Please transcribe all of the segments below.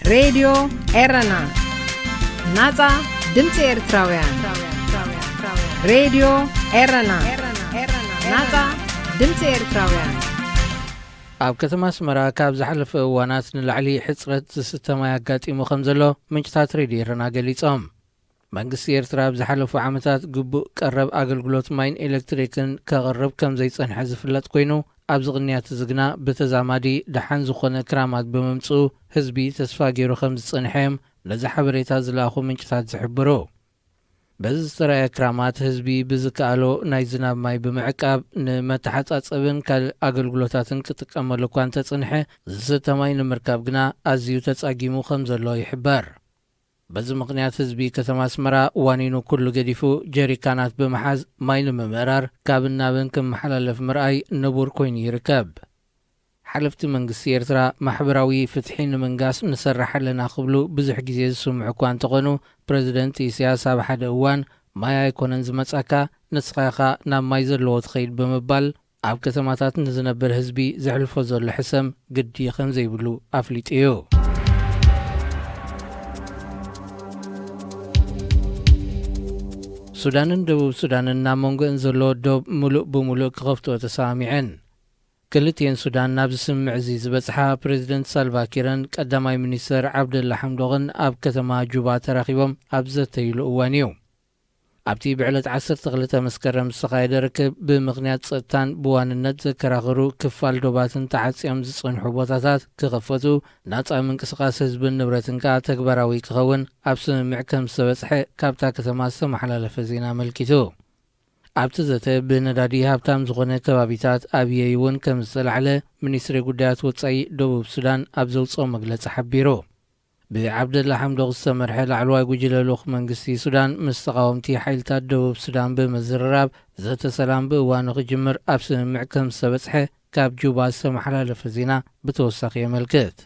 راديو إيرنا ناتا دمت إرتراويان راديو إيرنا ناتا دمت إرتراويان ኣብ ከተማ ኣስመራ ካብ ዝሓለፈ እዋናት ንላዕሊ ሕፅረት ዝስተማይ ኣጋጢሙ ከም ዘሎ ምንጭታት ሬድዮ ኤረና ገሊፆም። መንግስቲ ኤርትራ ብዝሓለፉ ዓመታት ግቡእ ቀረብ ኣገልግሎት ማይን ኤሌክትሪክን ከቕርብ ከም ዘይጸንሐ ዝፍለጥ ኮይኑ ኣብዚ ቅንያት ዝግና ብተዛማዲ ደሓን ዝኾነ ክራማት ብምምፅኡ ህዝቢ ተስፋ ገይሩ ከም ዝጸንሐም ነዚ ሓበሬታ ዝለኣኹ ምንጭታት ዝሕብሩ። በዚ ዝተረኣየ ክራማት ህዝቢ ብዝከኣሎ ናይ ዝናብ ማይ ብምዕቃብ ንመተሓጻጸብን ካልእ ኣገልግሎታትን ክጥቀመሉ እኳ እንተጽንሐ ዝስተ ማይ ንምርካብ ግና ኣዝዩ ተጻጊሙ ከም ዘሎ ይሕበር። በዚ ምኽንያት ህዝቢ ከተማ ኣስመራ ዋኒኑ ኩሉ ገዲፉ ጀሪካናት ብምሓዝ ማይ ንምምእራር ካብን ናብን ክመሓላለፍ ምርኣይ ንቡር ኮይኑ ይርከብ። ሓለፍቲ መንግስቲ ኤርትራ ማሕበራዊ ፍትሒ ንምንጋስ ንሰርሕ ኣለና ክብሉ ብዙሕ ግዜ ዝስምዑ እኳ እንተኾኑ ፕረዚደንት ኢሳያስ ኣብ ሓደ እዋን ማይ ኣይኮነን ዝመጻካ ንስኻ ኢኻ ናብ ማይ ዘለዎ ትኸይድ ብምባል ኣብ ከተማታት ንዝነብር ህዝቢ ዘሕልፎ ዘሎ ሕሰም ግዲ ከም ዘይብሉ ኣፍሊጡ እዩ። ሱዳንን ደቡብ ሱዳንን ናብ መንጎአን ዘሎ ዶብ ሙሉእ ብምሉእ ክኸፍትኦ ተሰሚዐን። ክልቲአን ሱዳን ናብ ዝስምዕ እዚ ዝበፅሓ ፕሬዚደንት ሳልቫኪርን ቀዳማይ ሚኒስተር ዓብደላ ሓምዶቕን ኣብ ከተማ ጁባ ተራኺቦም ኣብ ዘተይሉ እዋን እዩ። ኣብቲ ብዕለት 12 መስከረም ዝተኻየደ ርክብ ብምኽንያት ፀጥታን ብዋንነት ዘከራኽሩ ክፋል ዶባትን ተዓፂኦም ዝጸንሑ ቦታታት ክኸፈቱ ናፃ ምንቅስቓስ ህዝብን ንብረትን ከዓ ተግባራዊ ክኸውን ኣብ ስምምዕ ከም ዝተበፅሐ ካብታ ከተማ ዝተመሓላለፈ ዜና ኣመልኪቱ። ኣብቲ ዘተ ብነዳዲ ሃብታም ዝኾነ ከባቢታት ኣብየ እውን ከም ዝተላዕለ ሚኒስትሪ ጉዳያት ወፃኢ ደቡብ ሱዳን ኣብ ዘውፅኦ መግለፂ ሓቢሩ። ብዓብደላ ሓምዶቕ ዝተመርሐ ላዕለዋይ ጉጅለ ልኡኽ መንግስቲ ሱዳን ምስ ተቃወምቲ ሓይልታት ደቡብ ሱዳን ብምዝርራብ ዘተ ሰላም ብእዋኑ ክጅምር ኣብ ስምምዕ ከም ዝተበፅሐ ካብ ጁባ ዝተመሓላለፈ ዜና ብተወሳኺ የመልክት።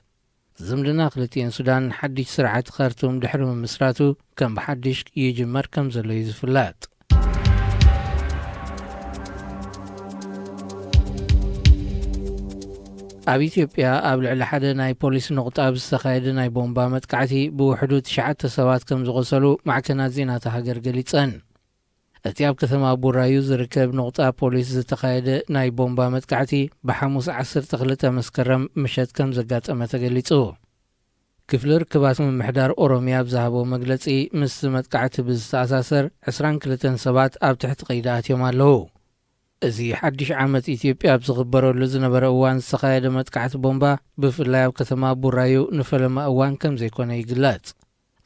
ዝምድና ክልቲአን ሱዳን ሓድሽ ስርዓት ካርቱም ድሕሪ ምምስራቱ ከም ብሓድሽ ይጅመር ከም ዘሎ እዩ ዝፍለጥ። ኣብ ኢትዮጵያ ኣብ ልዕሊ ሓደ ናይ ፖሊስ ነቑጣ ብዝተኻየደ ናይ ቦምባ መጥቃዕቲ ብውሕዱ 9 ሰባት ከም ዝቆሰሉ ማዕከናት ዜናታ ሃገር ገሊፀን። እቲ ኣብ ከተማ ቡራዩ ዝርከብ ነቑጣ ፖሊስ ዝተኻየደ ናይ ቦምባ መጥቃዕቲ ብሓሙስ 12 መስከረም ምሸት ከም ዘጋጠመ ተገሊጹ። ክፍሊ ርክባት ምምሕዳር ኦሮምያ ብዝሃቦ መግለፂ ምስ መጥቃዕቲ ብዝተኣሳሰር 22 ሰባት ኣብ ትሕቲ ቀይዲ ኣትዮም ኣለዉ። እዚ ሓድሽ ዓመት ኢትዮጵያ ኣብ ዝኽበረሉ ዝነበረ እዋን ዝተኻየደ መጥቃዕቲ ቦምባ ብፍላይ ኣብ ከተማ ቡራዩ ንፈለማ እዋን ከም ዘይኮነ ይግለጽ።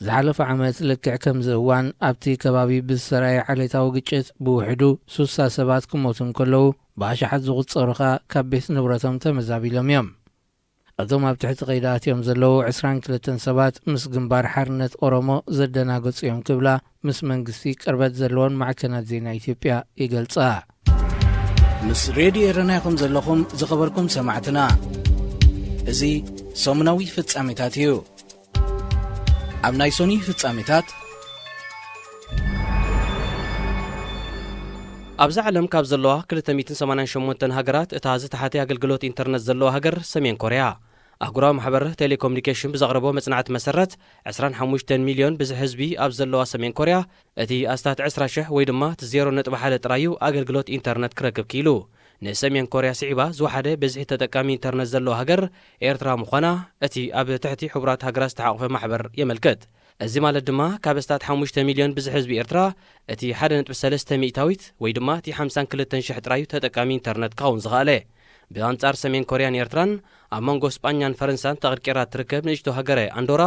ዝሓለፈ ዓመት ልክዕ ከምዚ እዋን ኣብቲ ከባቢ ብዝተረኣየ ዓሌታዊ ግጭት ብውሕዱ 60 ሰባት ክሞቱ እንከለዉ ብኣሽሓት ዝቝጸሩ ኸ ካብ ቤት ንብረቶም ተመዛቢሎም እዮም። እቶም ኣብ ትሕቲ ቀይዲ ኣትዮም ዘለዉ 22 ሰባት ምስ ግንባር ሓርነት ኦሮሞ ዘደናገጹ እዮም ክብላ ምስ መንግስቲ ቅርበት ዘለዎን ማዕከናት ዜና ኢትዮጵያ ይገልጻ። ምስ ሬድዮ ኤረና ይኹም ዘለኹም ዝኸበርኩም ሰማዕትና፣ እዚ ሰሙናዊ ፍጻሜታት እዩ። ኣብ ናይ ሶኒ ፍጻሜታት ኣብዚ ዓለም ካብ ዘለዋ 288 ሃገራት እታ ዝተሓተ ኣገልግሎት ኢንተርነት ዘለዋ ሃገር ሰሜን ኮርያ ኣህጉራዊ ማሕበር ቴሌኮሙኒኬሽን ብዘቕረቦ መጽናዕቲ መሰረት 25 ሚልዮን ብዙሕ ህዝቢ ኣብ ዘለዋ ሰሜን ኮርያ እቲ ኣስታት 20,000 ወይ ድማ 0.1 ጥራዩ ኣገልግሎት ኢንተርነት ክረክብ ኪሉ ንሰሜን ኮርያ ስዒባ ዝወሓደ በዝሒ ተጠቃሚ ኢንተርነት ዘለዋ ሃገር ኤርትራ ምዃና እቲ ኣብ ትሕቲ ሕቡራት ሃገራት ዝተሓቆፈ ማሕበር የመልክት። እዚ ማለት ድማ ካብ ኣስታት 5 ሚልዮን ብዙሕ ህዝቢ ኤርትራ እቲ 1.3 ሚእታዊት ወይ ድማ እቲ 52,000 ጥራዩ ተጠቃሚ ኢንተርነት ክኸውን ዝኽኣለ። ብኣንጻር ሰሜን ኮርያን ኤርትራን ኣብ መንጎ ስጳኛን ፈረንሳን ተቐርቂራ ትርከብ ንእሽቶ ሃገረ ኣንዶራ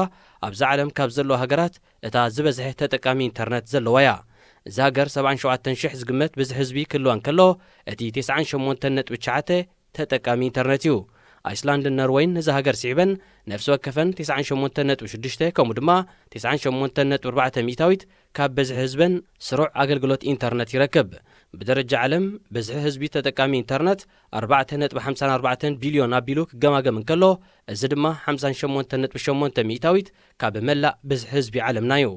ኣብዛ ዓለም ካብ ዘለዋ ሃገራት እታ ዝበዝሐ ተጠቃሚ ኢንተርነት ዘለዋ እያ። እዚ ሃገር 77,000 ዝግመት ብዙሕ ህዝቢ ክህልዋ እንከሎ እቲ 98.9 ተጠቃሚ ኢንተርነት እዩ። ኣይስላንድን ኖርዌይን ነዚ ሃገር ስዒበን ነፍሲ ወከፈን 98.6 ከምኡ ድማ 98.4 ሚእታዊት ካብ በዝሒ ህዝበን ስሩዕ ኣገልግሎት ኢንተርነት ይረክብ። ብደረጃ ዓለም በዝሒ ህዝቢ ተጠቃሚ ኢንተርነት 4.54 ቢልዮን ኣቢሉ ክገማገም እንከሎ እዚ ድማ 58.8 ሚእታዊት ካብ መላእ በዝሒ ህዝቢ ዓለምና እዩ።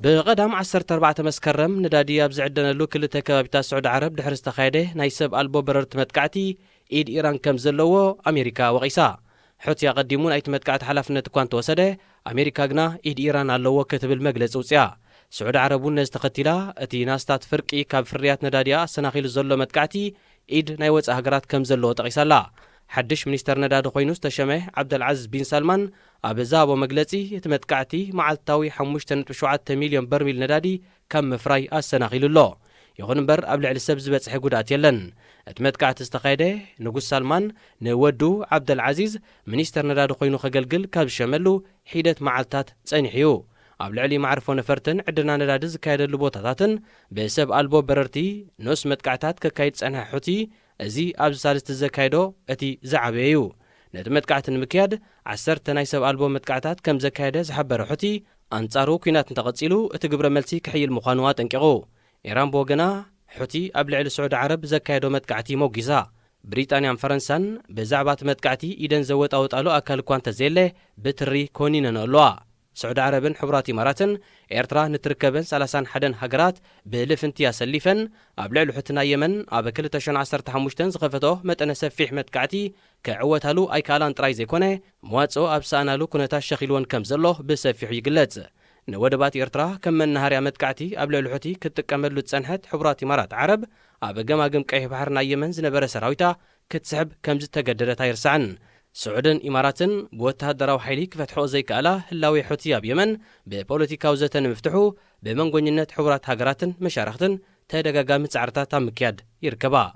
بقدام 14 مسكرم ندادي ابزعدنلو كلته كبابتا سعود عرب دحر استخايده ناي سب البو بررت متقعتي ايد ايران كم زلوو امريكا وقيسا حوتي قدمون ايت متقعت حلفنت كوان توسده امريكا غنا ايد ايران علوو كتب المجلس وصيا سعود عربون نستقتلا اتي ناستات فرقي كاب فريات نداديا سناخيل زلو متقعتي ايد ناي وص هاغرات كم زلوو تقيسالا حدش منستر نداد خوينوس تشمه عبد العزيز بن سلمان ابزابو مجلسي يتمتقعتي معلتاوي 5.7 مليون برميل ندادي كم مفراي السناخيلو يغون بر قبل على السبز بصح غدات يلن اتمتقعت استقايده نغوس سلمان نودو عبد العزيز منستر نداد خوينو خغلغل كاب شملو حيدت معلتات صنيحيو قبل علي معرفو نفرتن عدنا نداد زكايدلو بوتاتاتن بسب البو بررتي نص متقعتات ككايد صنح حوتي ازي ابز سالست زكايدو اتي زعبيو نتمتقعت المكياد 10 ناي سب البو متقعتات كم زكايده زحبر حوتي انصارو كينات نتقصيلو اتغبر ملتي كحيل مخانوات انققو إيران بوغنا حوتي قبل على سعود عرب زكايدو متقعتي موغيزا بريطانيا فرنسان بزعبات متقعتي إيدن زوت أوطالو أكل كوانتا زيله بتري كونينن أولوا سعود عربن حبرات إماراتن إيرترا نتركبن 31 هجرات بلفنتيا سليفن قبل على حتنا يمن أبكل تشن 15 زخفتو متأنا سفيح متقعتي كعوتالو أي كالان تراي زيكونه مواتسو أبسانالو كونتا شخيلون كمزلو بسفيح يقلت نودبات إيرترا كم من نهار متقعتي قبل الحوتي كتكمل تصنحت حبرات إمارات عرب أبجماجم كيه بحرنا يمن زنبر سراويتا كتسحب كم زت تجددت يرسعن سعودن إماراتن بوتهدروا حيلي كفتحو زي كالا هلاوي حوتيا بيمن ببوليتيكا وزتن مفتحو بمنقونينت حبرات هاجراتن مشارختن تدقاقا متسعرتا تامكياد يركبا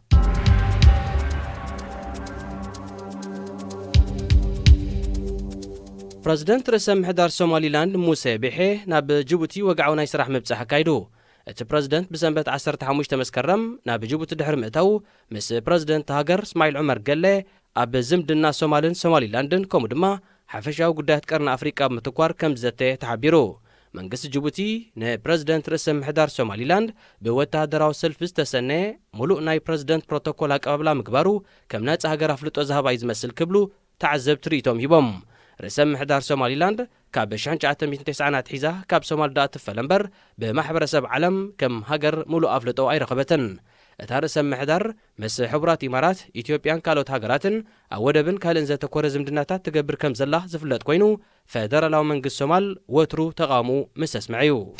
بريزيدنت رسم حدار سوماليلاند موسى بيحي ناب جيبوتي وقعونا يسرح مبصح كايدو ات بريزيدنت بسنبت 15 مسكرم ناب جيبوتي دحر مئتو مس بريزيدنت هاجر اسماعيل عمر قال اب زمدنا سومالن سوماليلاندن كوم دما حفشاو قدات قرن افريقيا متكوار كم زته تحبيرو منقس جيبوتي ن بريزيدنت رسم حدار سوماليلاند بوتهدراو سلف استسنه ملؤ ناي بريزيدنت بروتوكول اقبابلا مكبارو كم ناص هاجر افلطو زهبا يزمسل كبلو تعذب تريتوم يبم رسم حدار سوماليلاند كاب شانجات 290 حيزه كاب سومال دات فلمبر بمحبرسب عالم كم هاجر ملو افلطو اي رقبتن اتارسم حدار مس حبرات امارات اثيوبيان كالوت هاجراتن اودبن كالن زتكور زمدناتات تجبر كم زلا زفلط كوينو فدرلاو منغس سومال وترو تقامو مس اسمعيو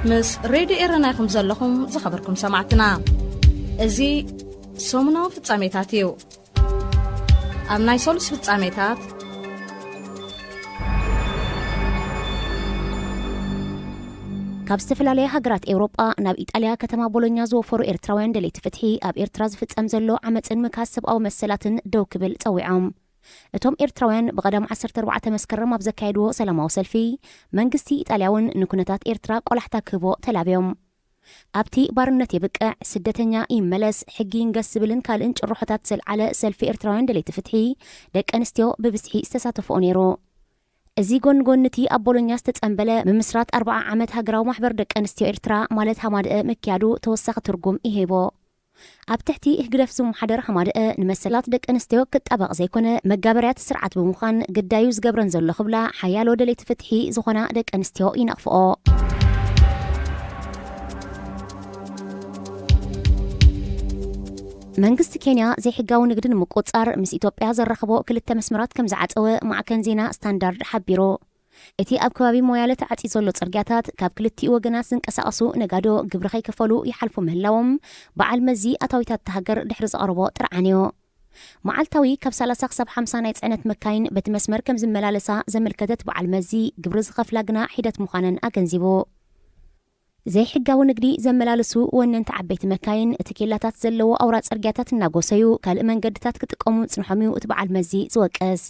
مس راديو إيرنا كم زلكم زخبركم سمعتنا ازي سومنا فصاميتاتيو ام ناي سولس فصاميتات ካብ ዝተፈላለዩ ሃገራት ኤውሮጳ ናብ ኢጣልያ ከተማ ቦሎኛ ዝወፈሩ ኤርትራውያን ደሌት ፍትሒ ኣብ ኤርትራ ዝፍጸም ዘሎ ዓመፅን ምካስ ሰብኣዊ መሰላትን ደው ክብል ጸዊዖም እቶም ኤርትራውያን ብቐዳም 14 መስከረም ኣብ ዘካየድዎ ሰላማዊ ሰልፊ መንግስቲ ኢጣልያውን ንኩነታት ኤርትራ ቆላሕታ ክህቦ ተላብዮም ኣብቲ ባርነት የብቅዕ ስደተኛ ይመለስ ሕጊ ይንገስ ዝብልን ካልእን ጭርሖታት ዘልዓለ ሰልፊ ኤርትራውያን ደሌት ፍትሒ ደቂ ኣንስትዮ ብብዝሒ ዝተሳተፍኦ ነይሩ እዚ ጎንጎንቲ ኣብ ቦሎኛ ዝተጸንበለ ብምስራት 40 ዓመት ሃገራዊ ማሕበር ደቂ ኣንስትዮ ኤርትራ ማለት ሃማድአ ምክያዱ ተወሳኺ ትርጉም ይሄቦ ኣብ ትሕቲ ህግደፍ ዝመሓደር ሃማድአ ንመሰላት ደቂ ኣንስትዮ ክጣበቕ ዘይኮነ መጋበርያት ስርዓት ብምዃን ግዳዩ ዝገብረን ዘሎ ክብላ ሓያሎ ደሌት ፍትሒ ዝኾና ደቂ ኣንስትዮ ይነቕፍኦ መንግስቲ ኬንያ ዘይሕጋዊ ንግድን ምቁጻር ምስ ኢትዮጵያ ዘረኸቦ ክልተ መስመራት ከም ዝዓፀወ ማዕከን ዜና ስታንዳርድ ሓቢሩ እቲ ኣብ ከባቢ ሞያለ ተዓፂ ዘሎ ጽርግያታት ካብ ክልቲኡ ወገናት ዝንቀሳቐሱ ነጋዶ ግብሪ ከይከፈሉ ይሓልፉ ምህላዎም በዓል መዚ ኣታዊታት ሃገር ድሕሪ ዘቕርቦ ጥርዓንዮ መዓልታዊ ካብ 30 ክሳብ 50 ናይ ጽዕነት መካይን በቲ መስመር ከም ዝመላለሳ ዘመልከተት በዓል መዚ ግብሪ ዝኸፍላ ግና ሒደት ምዃነን ኣገንዚቡ ዘይሕጋዊ ንግዲ ዘመላለሱ ወነንቲ ዓበይቲ መካይን እቲ ኬላታት ዘለዎ ኣውራ ጽርግያታት እናጎሰዩ ካልእ መንገድታት ክጥቀሙ ጽንሖም እዩ እቲ በዓል መዚ ዝወቀስ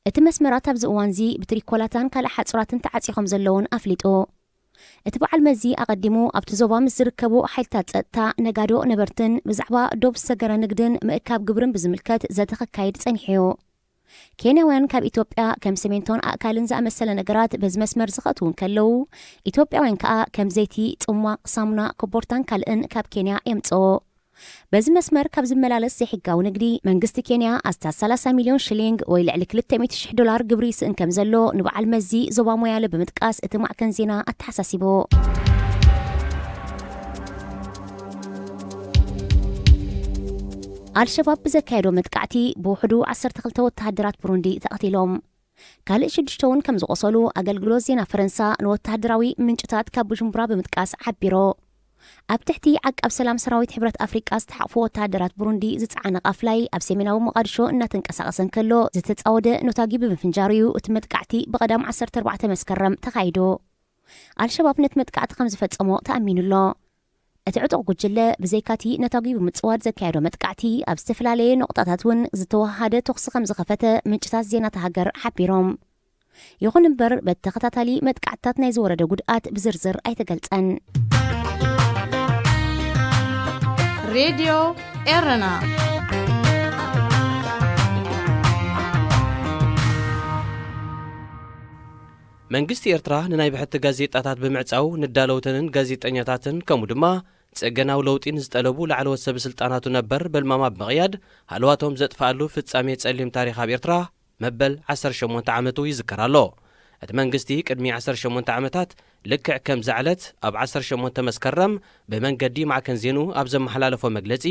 እቲ መስመራት ኣብዚ እዋን እዚ ብትሪኮላታን ካልእ ሓጹራትን ተዓጺኾም ዘለውን ኣፍሊጡ እቲ በዓል መዚ ኣቐዲሙ ኣብቲ ዞባ ምስ ዝርከቡ ሓይልታት ጸጥታ ነጋዶ ነበርትን ብዛዕባ ዶብ ሰገረ ንግድን ምእካብ ግብርን ብዝምልከት ዘተኸካይድ ጸኒሑ ኬንያውያን ካብ ኢትዮጵያ ከም ሰሜንቶን ኣካልን ዝኣመሰለ ነገራት በዚ መስመር ዝኸእትውን ከለው ኢትዮጵያውያን ከዓ ከም ዘይቲ ጽሟቕ ሳሙና ኮቦርታን ካልእን ካብ ኬንያ የምጽኦ በዚ መስመር ካብ ዝመላለስ ዘይሕጋዊ ንግዲ መንግስቲ ኬንያ ኣስታት 30 ሚልዮን ሽሊንግ ወይ ልዕሊ $200,000 ግብሪ ይስእን ከም ዘሎ ንበዓል መዚ ዞባ ሞያለ ብምጥቃስ እቲ ማዕከን ዜና ኣተሓሳሲቦ። አልሸባብ ብዘካየዶ መጥቃዕቲ ብውሕዱ 12 ወተሃደራት ብሩንዲ ተቐቲሎም ካልእ 6 እውን ከም ዝቆሰሉ ኣገልግሎት ዜና ፈረንሳ ንወተሃደራዊ ምንጭታት ካብ ቡጁምቡራ ብምጥቃስ ዓቢሮ። ኣብ ትሕቲ ዓቃብ ሰላም ሰራዊት ሕብረት ኣፍሪቃ ዝተሓቅፉ ወተሃደራት ብሩንዲ ዝፀዓነ ቃፍላይ ኣብ ሰሜናዊ መቃድሾ እናተንቀሳቀሰን ከሎ ዝተፃወደ ኖታጊ ብምፍንጃር እዩ እቲ መጥቃዕቲ ብቐዳም 14 መስከረም ተኻይዶ። አልሸባብ ነቲ መጥቃዕቲ ከም ዝፈጸሞ ተኣሚኑሎ። እቲ ዕጡቕ ጉጅለ ብዘይካቲ ነታጊ ብምፅዋድ ዘካየዶ መጥቃዕቲ ኣብ ዝተፈላለየ ነቁጣታት እውን ዝተወሃደ ተኽሲ ከም ዝኸፈተ ምንጭታት ዜና ተሃገር ሓቢሮም። ይኹን እምበር በቲ ተኸታታሊ መጥቃዕትታት ናይ ዝወረደ ጉድኣት ብዝርዝር ኣይተገልጸን። ሬድዮ ኤረና መንግስቲ ኤርትራ ንናይ ብሕቲ ጋዜጣታት ብምዕጻው ንዳለውተንን ጋዜጠኛታትን ከምኡ ድማ ጽገናዊ ለውጢን ዝጠለቡ ላዕለዎት ሰበስልጣናቱ ነበር በልማማ ብምቕያድ ሃልዋቶም ዘጥፍኣሉ ፍጻሜ ጸሊም ታሪኽ ኣብ ኤርትራ መበል 18 ዓመቱ ይዝከር ኣሎ። እቲ መንግስቲ ቅድሚ 18 ዓመታት ልክዕ ከም ዛዕለት ኣብ 18 መስከረም ብመንገዲ ማዕከን ዜኑ ኣብ ዘመሓላለፎ መግለጺ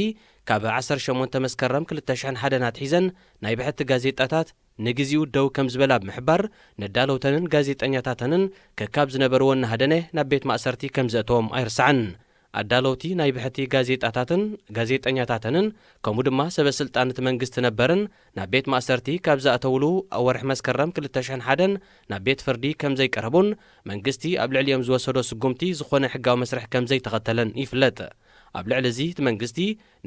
ካብ 18 መስከረም 2001 ኣትሒዘን ናይ ብሕቲ ጋዜጣታት ንግዚኡ ደው ከም ዝበላ ብምሕባር ነዳለውተንን ጋዜጠኛታተንን ከካብ ዝነበርዎ እናሃደነ ናብ ቤት ማእሰርቲ ከም ዘእተዎም ኣይርስዓን። ኣዳለውቲ ናይ ብሕቲ ጋዜጣታትን ጋዜጠኛታተንን ከምኡ ድማ ሰበስልጣን እቲ መንግስቲ ነበርን ናብ ቤት ማእሰርቲ ካብ ዝኣተውሉ ኣብ ወርሒ መስከረም 2001 ናብ ቤት ፍርዲ ከም ዘይቀረቡን መንግስቲ ኣብ ልዕሊኦም ዝወሰዶ ስጉምቲ ዝኾነ ሕጋዊ መስርሕ ከም ዘይተኸተለን ይፍለጥ። ኣብ ልዕሊ እዚ እቲ መንግስቲ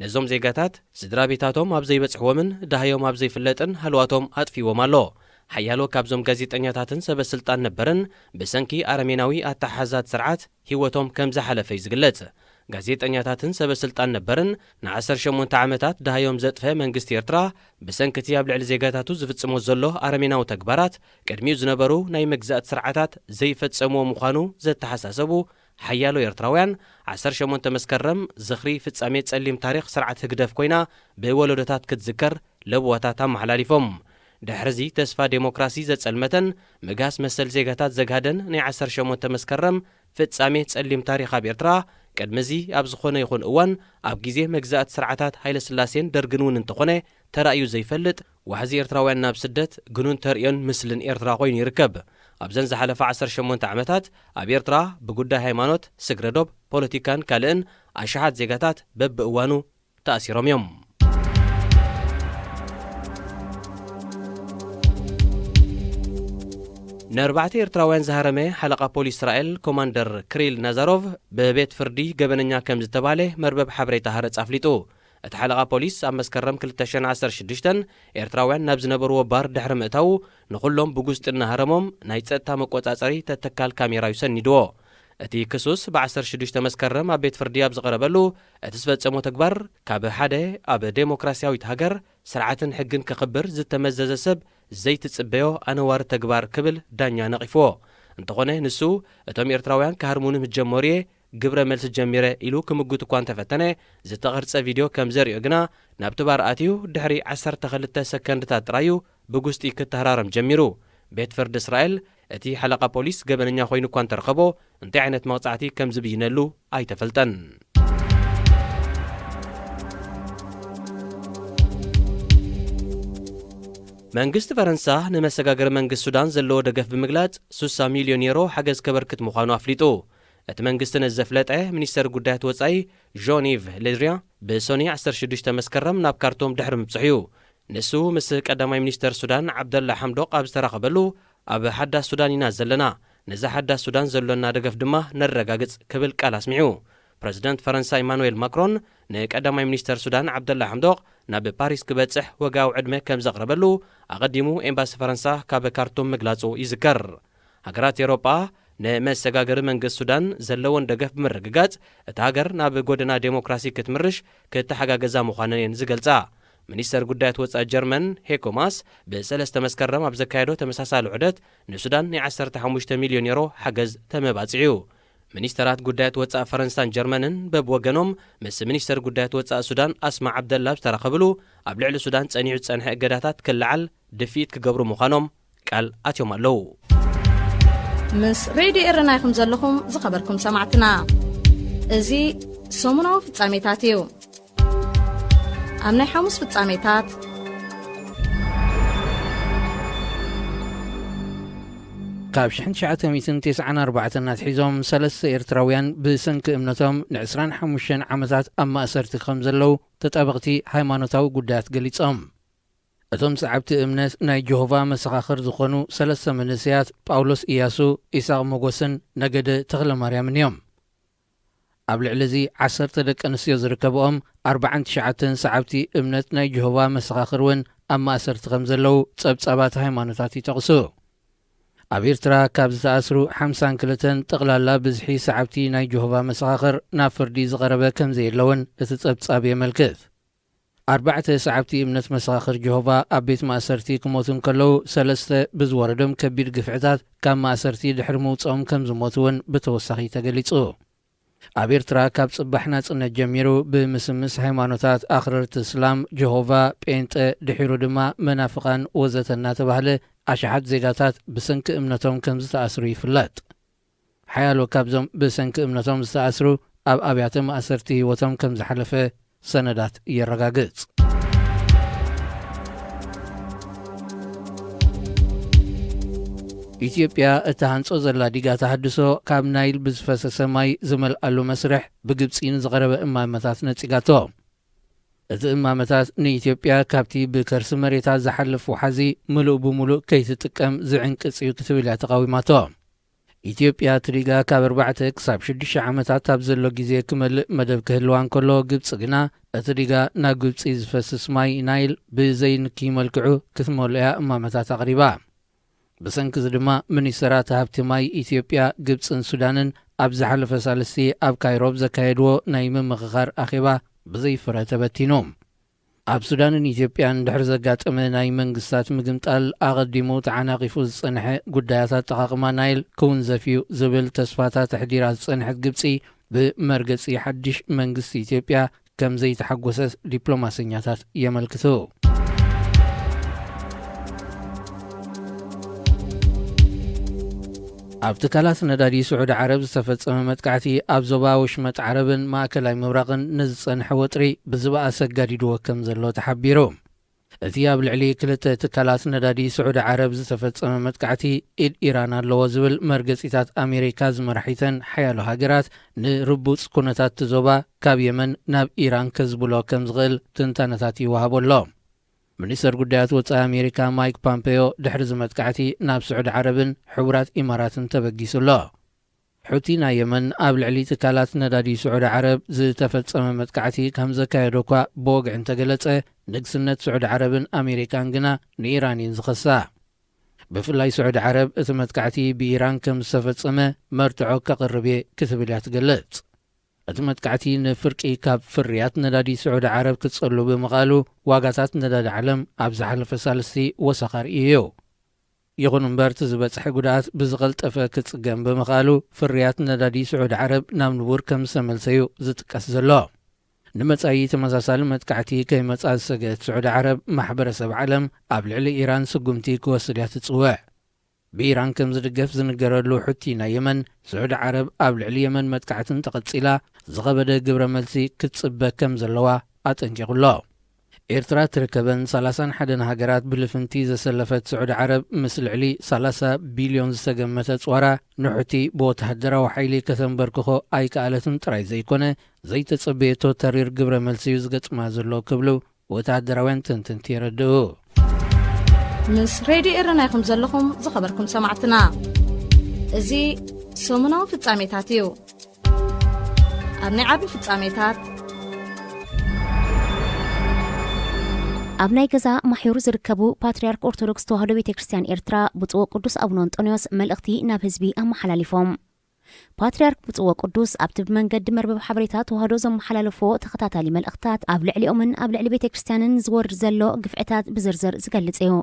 ነዞም ዜጋታት ስድራ ቤታቶም ኣብ ዘይበጽሕዎምን ዳህዮም ኣብ ዘይፍለጥን ሃልዋቶም ኣጥፊዎም ኣሎ። ሓያሎ ካብዞም ጋዜጠኛታትን ሰበስልጣን ነበርን ብሰንኪ ኣረሜናዊ ኣተሓዛት ስርዓት ህይወቶም ከም ዝሓለፈ ዝግለጽ። ጋዜጠኛታትን ሰበስልጣን ነበርን ን18 ዓመታት ዳህዮም ዘጥፈ መንግስቲ ኤርትራ ብሰንኪቲ ኣብ ልዕሊ ዜጋታቱ ዝፍጽሞ ዘሎ ኣረሜናዊ ተግባራት ቅድሚኡ ዝነበሩ ናይ መግዛእት ስርዓታት ዘይፈጸምዎ ምዃኑ ዘተሓሳሰቡ ሓያሎ ኤርትራውያን 18 መስከረም ዝኽሪ ፍጻሜ ጸሊም ታሪኽ ስርዓት ህግደፍ ኮይና ብወለዶታት ክትዝከር ለብዋታት ኣመሓላሊፎም። ድሕርዚ ተስፋ ዴሞክራሲ ዘጸልመተን ምጋስ መሰል ዜጋታት ዘጋደን ናይ 18 መስከረም ፍጻሜ ጸሊም ታሪኽ ኣብ ኤርትራ ቅድሚዚ ኣብ ዝኾነ ይኹን እዋን ኣብ ግዜ መግዛእት ስርዓታት ሃይለ ስላሴን ደርግን እውን እንተኾነ ተራእዩ ዘይፈልጥ ዋሕዚ ኤርትራውያን ናብ ስደት ግኑን ተርእዮን ምስልን ኤርትራ ኮይኑ ይርከብ። ኣብዘን ዝሓለፈ 18 ዓመታት ኣብ ኤርትራ ብጉዳይ ሃይማኖት፣ ስግረዶብ፣ ፖለቲካን ካልእን ኣሽሓት ዜጋታት በብእዋኑ ተኣሲሮም እዮም። ንኣርባዕተ ኤርትራውያን ዝሃረመ ሓለቓ ፖሊስ እስራኤል ኮማንደር ክሪል ናዛሮቭ ብቤት ፍርዲ ገበነኛ ከም ዝተባለ መርበብ ሓበሬታ ሃረፅ ኣፍሊጡ። እቲ ሓለቓ ፖሊስ ኣብ መስከረም 2016 ኤርትራውያን ናብ ዝነበርዎ ባር ድሕሪ ምእታው ንኹሎም ብጉስጢ እናሃረሞም ናይ ጸጥታ መቆጻጸሪ ተተካል ካሜራ ይሰኒድዎ። እቲ ክሱስ ብ16 መስከረም ኣብ ቤት ፍርዲ ኣብ ዝቐረበሉ እቲ ዝፈጸሞ ተግባር ካብ ሓደ ኣብ ዴሞክራስያዊት ሃገር ስርዓትን ሕግን ክኽብር ዝተመዘዘ ሰብ ዘይትጽበዮ ኣነዋሪ ተግባር ክብል ዳኛ ነቒፍዎ። እንተኾነ ንሱ እቶም ኤርትራውያን ክሃርሙኒ ምጀመሩ እየ ግብረ መልሲ ጀሚረ ኢሉ ክምጉት እኳ እንተፈተነ ዝተቐርጸ ቪድዮ ከም ዘርእዮ ግና ናብቲ ባር ኣትዩ ድሕሪ 12 ሰከንድታት ጥራዩ ብጉስጢ ክትህራረም ጀሚሩ። ቤት ፍርዲ እስራኤል እቲ ሓለቓ ፖሊስ ገበነኛ ኮይኑ እኳ እንተረኸቦ እንታይ ዓይነት መቕጻዕቲ ከም ዝብይነሉ ኣይተፈልጠን። መንግስቲ ፈረንሳ ንመሰጋገሪ መንግስቲ ሱዳን ዘለዎ ደገፍ ብምግላጽ 60 ሚልዮን ዩሮ ሓገዝ ከበርክት ምዃኑ ኣፍሊጡ። እቲ መንግስቲ ነዘፍለጠ ሚኒስተር ጉዳያት ወጻኢ ዦን ኢቭ ሌድሪያ ብሶኒ 16 መስከረም ናብ ካርቶም ድሕሪ ምብጽሕ እዩ። ንሱ ምስ ቀዳማይ ሚኒስተር ሱዳን ዓብደላ ሐምዶቕ ኣብ ዝተራኸበሉ ኣብ ሓዳስ ሱዳን ኢና ዘለና፣ ነዛ ሓዳስ ሱዳን ዘሎና ደገፍ ድማ ነረጋግጽ ክብል ቃል ኣስሚዑ። ፕረዚደንት ፈረንሳይ ኢማኑኤል ማክሮን ንቀዳማይ ሚኒስተር ሱዳን ዓብደላ ሐምዶቕ ናብ ፓሪስ ክበጽሕ ወጋዊ ዕድመ ከም ዘቕረበሉ ኣቐዲሙ ኤምባሲ ፈረንሳ ካብ ካርቱም ምግላጹ ይዝከር። ሃገራት ኤውሮጳ ንመሰጋገሪ መንግስቲ ሱዳን ዘለዎን ደገፍ ብምርግጋጽ እቲ ሃገር ናብ ጎደና ዴሞክራሲ ክትምርሽ ክትሓጋገዛ ምዃነን እየን ዝገልጻ። ሚኒስተር ጉዳያት ወጻኢ ጀርመን ሄኮ ማስ ብ3 መስከረም ኣብ ዘካየዶ ተመሳሳሊ ዑደት ንሱዳን ናይ 15 ሚልዮን ዩሮ ሓገዝ ተመባጽዑ። ሚኒስተራት ጉዳያት ወጻኢ ፈረንሳይን ጀርመንን በብወገኖም ምስ ሚኒስተር ጉዳያት ወጻኢ ሱዳን ኣስማ ዓብደላ ዝተራኸብሉ ኣብ ልዕሊ ሱዳን ጸኒዑ ጸንሐ እገዳታት ክልዓል ድፊት ክገብሩ ምዃኖም ቃል ኣትዮም ኣለዉ ምስ ሬድዮ ኤረና ይኹም ዘለኹም ዝኸበርኩም ሰማዕትና እዚ ሰሙናዊ ፍጻሜታት እዩ ኣብ ናይ ሐሙስ ፍጻሜታት ካብ 1994 ናትሒዞም 3 ኤርትራውያን ብሰንኪ እምነቶም ን25 ዓመታት ኣብ ማእሰርቲ ከም ዘለው ተጠበቕቲ ሃይማኖታዊ ጉዳያት ገሊጾም እቶም ሰዓብቲ እምነት ናይ ጀሆቫ መሰኻኽር ዝኾኑ 3 መንእሰያት ጳውሎስ ኢያሱ ኢሳቅ ሞጎስን ነገደ ተኽለ ማርያምን እዮም ኣብ ልዕሊ እዚ 10 ደቂ ኣንስትዮ ዝርከብኦም 49 ሰዓብቲ እምነት ናይ ጀሆቫ መሰኻኽር እውን ኣብ ማእሰርቲ ከም ዘለው ጸብጻባት ሃይማኖታት ይጠቕሱ ኣብ ኤርትራ ካብ ዝተኣስሩ 52 ጠቕላላ ብዝሒ ሰዓብቲ ናይ ጀሆቫ መሰኻኽር ናብ ፍርዲ ዝቐረበ ከም ዘየለውን እቲ ጸብጻብ የመልክት 4 ሰዓብቲ እምነት መሰኻኽር ጀሆቫ ኣብ ቤት ማእሰርቲ ክሞቱ ከለዉ 3 ብዝወረዶም ከቢድ ግፍዕታት ካብ ማእሰርቲ ድሕሪ ምውፅኦም ከም ዝሞቱ እውን ብተወሳኺ ተገሊጹ ኣብ ኤርትራ ካብ ጽባሕ ናጽነት ጀሚሩ ብምስምስ ሃይማኖታት ኣኽረርቲ እስላም ጀሆቫ ጴንጠ ድሒሩ ድማ መናፍቓን ወዘተ እናተባህለ ኣሽሓት ዜጋታት ብሰንኪ እምነቶም ከም ዝተኣስሩ ይፍለጥ ሓያሎ ካብዞም ብሰንኪ እምነቶም ዝተኣስሩ ኣብ ኣብያተ ማእሰርቲ ህይወቶም ከም ዝሓለፈ ሰነዳት የረጋግጽ ኢትዮጵያ እተሃንጾ ዘላ ዲጋ ተሃድሶ ካብ ናይል ብዝፈሰሰ ማይ ዝመልኣሉ መስርሕ ብግብፂ ንዝቐረበ እማመታት ነጺጋቶ እቲ እማመታት ንኢትዮጵያ ካብቲ ብከርሲ መሬታት ዝሓልፍ ወሓዚ ምሉእ ብምሉእ ከይትጥቀም ዝዕንቅጽ እዩ ክትብል እያ ተቃዊማቶ ኢትዮጵያ ትዲጋ ካብ 4 ክሳብ 6 ዓመታት ኣብ ዘሎ ግዜ ክመልእ መደብ ክህልዋ እንከሎ ግብፂ ግና እቲ ዲጋ ናብ ግብፂ ዝፈስስ ማይ ናይል ብዘይንኪ መልክዑ ክትመልያ እማመታት ኣቕሪባ ብሰንኪ እዚ ድማ ሚኒስትራት ሃብቲ ማይ ኢትዮጵያ ግብፅን ሱዳንን ኣብ ዝሓለፈ ሳልስቲ ኣብ ካይሮብ ዘካየድዎ ናይ ምምኽኻር ኣኼባ ብዘይፍረ ተበቲኑ ኣብ ሱዳንን ኢትዮጵያን ድሕሪ ዘጋጠመ ናይ መንግስታት ምግምጣል ኣቐዲሙ ተዓናቒፉ ዝጸንሐ ጉዳያት ኣጠቓቕማ ናይል ክውንዘፍ እዩ ዝብል ተስፋታት ኣሕዲራ ዝጸንሐት ግብፂ ብመርገፂ ሓድሽ መንግስቲ ኢትዮጵያ ከም ዘይተሓጐሰት ዲፕሎማሰኛታት የመልክቱ ኣብ ትካላት ነዳዲ ስዑድ ዓረብ ዝተፈጸመ መጥቃዕቲ ኣብ ዞባ ወሽመጥ ዓረብን ማእከላይ ምብራቕን ንዝጸንሐ ወጥሪ ብዝበኣሰ ኣጋዲድዎ ከም ዘሎ ተሓቢሩ እቲ ኣብ ልዕሊ 2 ትካላት ነዳዲ ስዑድ ዓረብ ዝተፈጸመ መጥቃዕቲ ኢድ ኢራን ኣለዎ ዝብል መርገፂታት ኣሜሪካ ዝመራሒተን ሓያሎ ሃገራት ንርቡፅ ኩነታት ዞባ ካብ የመን ናብ ኢራን ከዝብሎ ከም ዝኽእል ትንታነታት ይወሃቦ ኣሎ ሚኒስተር ጉዳያት ወጻኢ ኣሜሪካ ማይክ ፖምፔዮ ድሕሪ ዝመጥቃዕቲ ናብ ስዑድ ዓረብን ሕቡራት ኢማራትን ተበጊሱ ኣሎ ሕቲ ናይ የመን ኣብ ልዕሊ ትካላት ነዳዲ ስዑድ ዓረብ ዝተፈጸመ መጥቃዕቲ ከም ዘካየዶ እኳ ብወግዕ እንተገለጸ ንግስነት ስዑድ ዓረብን ኣሜሪካን ግና ንኢራን እየን ዝኸሳ ብፍላይ ስዑድ ዓረብ እቲ መጥቃዕቲ ብኢራን ከም ዝተፈጸመ መርትዖ ከቕርብ እየ ክትብል እያ ትገልጽ እቲ መጥቃዕቲ ንፍርቂ ካብ ፍርያት ነዳዲ ስዑድ ዓረብ ክትጸሉ ብምቓሉ ዋጋታት ነዳዲ ዓለም ኣብ ዝሓለፈ ሳልስቲ ወሰኻር እዩ ይኹን እምበር እቲ ዝበጽሐ ጉድኣት ብዝቐልጠፈ ክጽገም ብምቓሉ ፍርያት ነዳዲ ስዑድ ዓረብ ናብ ንቡር ከም ዝተመልሰዩ ዝጥቀስ ዘሎ ንመጻኢ ተመሳሳሊ መጥቃዕቲ ከይመጻእ ዝሰግአት ስዑድ ዓረብ ማሕበረሰብ ዓለም ኣብ ልዕሊ ኢራን ስጉምቲ ክወስድ እያ ትጽውዕ ብኢራን ከም ዝድገፍ ዝንገረሉ ሕቲ ናይ የመን ስዑድ ዓረብ ኣብ ልዕሊ የመን መጥቃዕትን ተቐጺላ ዝኸበደ ግብረ መልሲ ክትጽበ ከም ዘለዋ ኣጠንቂቑሎ ኤርትራ ትርከበን 31 ሃገራት ብልፍንቲ ዘሰለፈት ስዑድ ዓረብ ምስ ልዕሊ 30 ቢልዮን ዝተገመተ ጽዋራ ንሕቲ ብወተሃደራዊ ሓይሊ ከተንበርክኾ ኣይከኣለትን ጥራይ ዘይኮነ ዘይተጸበየቶ ተሪር ግብረ መልሲ እዩ ዝገጥማ ዘሎ ክብሉ ወተሃደራውያን ትንትንቲ የረድኡ ምስ ሬድዮ ኤረና ይኹም ዘለኹም ዝኸበርኩም ሰማዕትና እዚ ሰሙናዊ ፍጻሜታት እዩ ኣብ ናይ ዓቢ ፍጻሜታት ኣብ ናይ ገዛ ማሕበሩ ዝርከቡ ፓትርያርክ ኦርቶዶክስ ተዋህዶ ቤተክርስትያን ኤርትራ ብፁዕ ቅዱስ አቡነ አንጦንዮስ መልእኽቲ ናብ ህዝቢ ኣመሓላሊፎም ፓትርያርክ ብፁዕ ቅዱስ ኣብቲ ብመንገዲ መርበብ ሓበሬታ ተዋህዶ ዘመሓላለፎ ተኸታታሊ መልእኽትታት ኣብ ልዕሊኦምን ኣብ ልዕሊ ቤተክርስትያንን ዝወርድ ዘሎ ግፍዕታት ብዝርዝር ዝገልጽ እዩ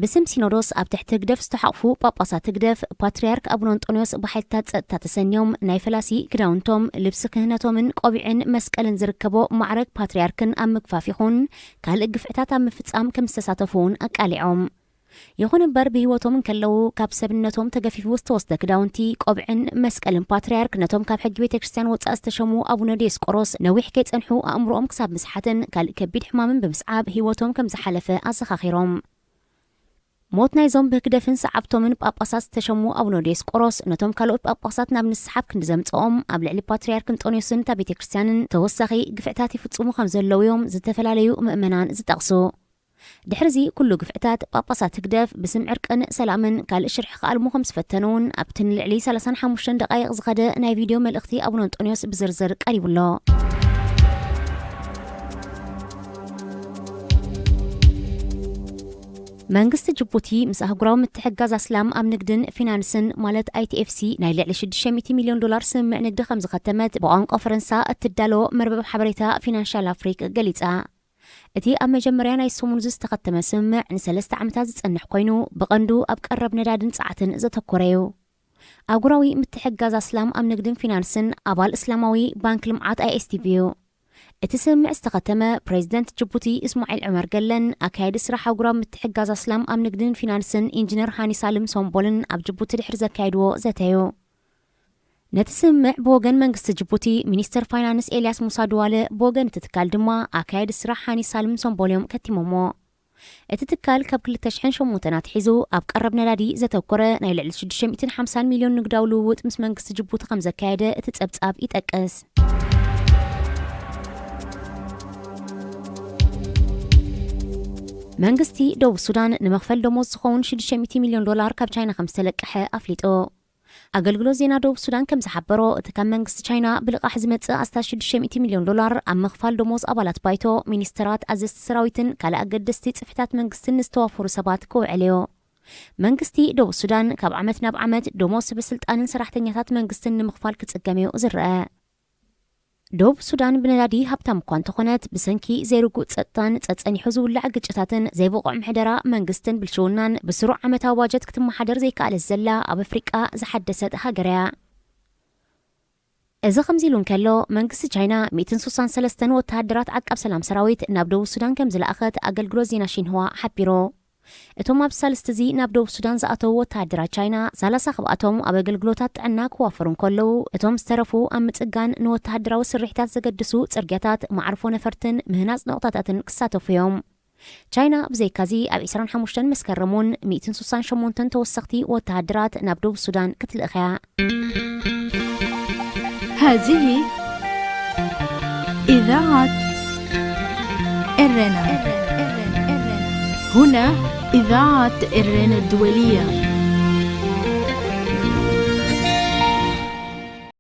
بسم سينودوس ኣብ ትሕቲ ግደፍ ዝተሓቕፉ ጳጳሳት ግደፍ ፓትርያርክ ኣቡነ አንጦንዮስ ብሓይልታት ጸጥታ ተሰንዮም ናይ ፈላሲ ክዳውንቶም ልብሲ ክህነቶምን ቆቢዕን መስቀልን ዝርከቦ ማዕረግ ፓትርያርክን ኣብ ምግፋፍ ይኹን ካልእ ግፍዕታት ኣብ ምፍጻም ከም ዝተሳተፉውን ኣቃሊዖም ይኹን እምበር ብህይወቶም ከለው ካብ ሰብነቶም ተገፊፉ ዝተወስደ ክዳውንቲ ቆቢዕን መስቀልን ፓትርያርክ ነቶም ካብ ሕጊ ቤተ ክርስቲያን ወጻእ ዝተሸሙ ኣቡነ ዲዮስቆሮስ ነዊሕ ከይጸንሑ ኣእምሮኦም ክሳብ ምስሓትን ካልእ ከቢድ ሕማምን ብምስዓብ ህይወቶም ከም ዝሓለፈ ኣዘኻኺሮም ሞት ናይዞም ብህግደፍን ሰዓብቶምን ጳጳሳት ዝተሸሙ ኣቡነ ዲዮስቆሮስ ነቶም ካልኦት ጳጳሳት ናብ ንስሓብ ክንዘምጽኦም ኣብ ልዕሊ ፓትርያርክ እንጦንዮስን እታ ቤተ ክርስቲያንን ተወሳኺ ግፍዕታት ይፍጽሙ ከም ዘለዉ እዮም ዝተፈላለዩ ምእመናን ዝጠቕሱ ድሕርዚ ኩሉ ግፍዕታት ጳጳሳት ህግደፍ ብስም ዕርቅን ሰላምን ካልእ ሽርሒ ከኣልሙ ከም ዝፈተኑውን ኣብቲ ንልዕሊ 35 ደቃይቕ ዝኸደ ናይ ቪድዮ መልእኽቲ ኣቡነ አንጦንዮስ ብዝርዝር ቀሪቡሎ መንግስቲ ጅቡቲ ምስ ኣህጉራዊ ምትሕግጋዝ ኣስላም ኣብ ንግድን ፊናንስን ማለት ITFC ናይ ልዕሊ $600 ሚልዮን ስምምዕ ንግዲ ከም ዝኸተመት ብቋንቋ ፈረንሳ እትዳሎ መርበብ ሓበሬታ ፊናንሻል ኣፍሪክ ገሊጻ እቲ ኣብ መጀመርያ ናይ ሰሙኑ ዝተኸተመ ስምምዕ ን3 ዓመታት ዝጸንሕ ኮይኑ ብቐንዱ ኣብ ቀረብ ነዳድን ጸዓትን ዘተኮረ እዩ ኣህጉራዊ ምትሕግጋዝ ኣስላም ኣብ ንግድን ፊናንስን ኣባል እስላማዊ ባንክ ልምዓት ISTB እዩ እቲ ስምምዕ ዝተኸተመ ፕሬዚደንት ጅቡቲ እስማዒል ዑመር ገለን ኣካየዲ ስራሕ ኣህጉራዊ ምትሕግጋዝ ኣስላም ኣብ ንግድን ፊናንስን ኢንጂነር ሃኒ ሳልም ሶምቦልን ኣብ ጅቡቲ ድሕሪ ዘካየድዎ ዘተዩ ነቲ ስምምዕ ብወገን መንግስቲ ጅቡቲ ሚኒስተር ፋይናንስ ኤልያስ ሙሳ ድዋለ ብወገን እቲ ትካል ድማ ኣካየዲ ስራሕ ሃኒ ሳልም ሶምቦልዮም ከቲሞሞ እቲ ትካል ካብ 2008 ኣትሒዙ ኣብ ቀረብ ነዳዲ ዘተኮረ ናይ ልዕሊ $650 ሚልዮን ንግዳዊ ልውውጥ ምስ መንግስቲ ጅቡቲ ከም ዘካየደ እቲ ጸብጻብ ይጠቅስ መንግስቲ ደቡብ ሱዳን ንመኽፈል ደሞዝ ዝኸውን $600 ሚልዮን ካብ ቻይና ከም ዝተለቀሐ ኣፍሊጦ ኣገልግሎት ዜና ደቡብ ሱዳን ከም ዝሓበሮ እቲ ካብ መንግስቲ ቻይና ብልቓሕ ዝመጽእ ኣስታት $600 ሚልዮን ኣብ ምኽፋል ደሞዝ ኣባላት ባይቶ ሚኒስተራት ኣዘዝቲ ሰራዊትን ካልእ ኣገደስቲ ጽሕፈታት መንግስትን ዝተዋፈሩ ሰባት ክውዕል እዩ መንግስቲ ደቡብ ሱዳን ካብ ዓመት ናብ ዓመት ደሞዝ ሰበስልጣንን ሰራሕተኛታት መንግስትን ንምኽፋል ክጽገም እዩ ዝርአ ደቡብ ሱዳን ብነዳዲ ሃብታም እኳ እንተኾነት ብሰንኪ ዘይርጉእ ጸጥታን ጸጸኒሑ ዝውላዕ ግጭታትን ዘይበቕዕ ምሕደራ መንግስትን ብልሽውናን ብስሩዕ ዓመታዊ ባጀት ክትመሓደር ዘይከኣለት ዘላ ኣብ ኣፍሪቃ ዝሓደሰት ሃገር እያ እዚ ከምዚ ኢሉ እንከሎ መንግስቲ ቻይና 163 ወተሃደራት ዓቃብ ሰላም ሰራዊት ናብ ደቡብ ሱዳን ከም ዝለኣኸት ኣገልግሎት ዜና ሽንህዋ ሓቢሩ እቶም ኣብ ሳልስቲ እዚ ናብ ደቡብ ሱዳን ዝኣተዉ ወተሃደራት ቻይና 30 ካብኣቶም ኣብ ኣገልግሎታት ጥዕና ክዋፈሩ እንከለዉ እቶም ዝተረፉ ኣብ ምጽጋን ንወተሃደራዊ ስርሒታት ዘገድሱ ጽርግያታት ማዕርፎ ነፈርትን ምህናፅ ነቑጣታትን ክሳተፉ እዮም ቻይና ብዘይካዚ ኣብ 25 መስከረሙን 168 ተወሰኽቲ ወተሃደራት ናብ ደቡብ ሱዳን ክትልእኽ እያ هذه إذاعة إرنا هنا إذاعة إرنا الدولية